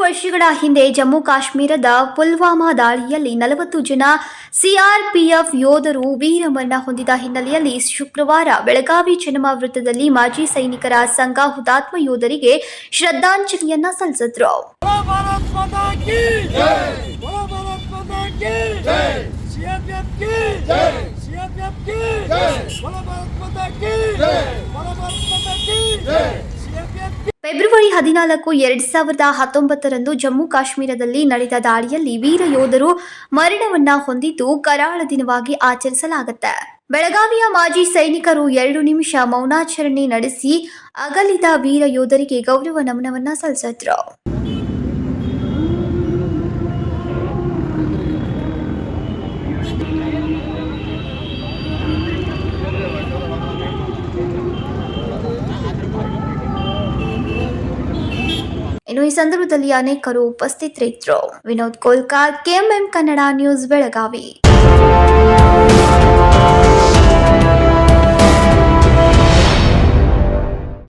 ವರ್ಷಗಳ ಹಿಂದೆ ಜಮ್ಮು ಕಾಶ್ಮೀರದ ಪುಲ್ವಾಮಾ ದಾಳಿಯಲ್ಲಿ 40 ಜನ ಸಿಆರ್ಪಿಎಫ್ ಯೋಧರು ವೀರಮರಣ ಹೊಂದಿದ ಹಿನ್ನೆಲೆಯಲ್ಲಿ ಶುಕ್ರವಾರ ಬೆಳಗಾವಿ ಚೆನ್ನಮ್ಮ ವೃತ್ತದಲ್ಲಿ ಮಾಜಿ ಸೈನಿಕರ ಸಂಘ ಹುತಾತ್ಮ ಯೋಧರಿಗೆ ಶ್ರದ್ಧಾಂಜಲಿಯನ್ನ ಸಲ್ಲಿಸಿದ್ರು. ಫೆಬ್ರವರಿ 14, 2019ರಂದು ಜಮ್ಮು ಕಾಶ್ಮೀರದಲ್ಲಿ ನಡೆದ ದಾಳಿಯಲ್ಲಿ ವೀರ ಯೋಧರು ಮರಣವನ್ನ ಹೊಂದಿದ್ದು ಕರಾಳ ದಿನವಾಗಿ ಆಚರಿಸಲಾಗುತ್ತೆ. ಬೆಳಗಾವಿಯ ಮಾಜಿ ಸೈನಿಕರು 2 ನಿಮಿಷ ಮೌನಾಚರಣೆ ನಡೆಸಿ ಅಗಲಿದ ವೀರ ಯೋಧರಿಗೆ ಗೌರವ ನಮನವನ್ನ ಸಲ್ಲಿಸಿದ್ರು. ಇನ್ನು ಈ ಸಂದರ್ಭದಲ್ಲಿ ಅನೇಕರು ಉಪಸ್ಥಿತರಿದ್ದರು. Vinod Kolkar, KMM Kannada news, Belagavi.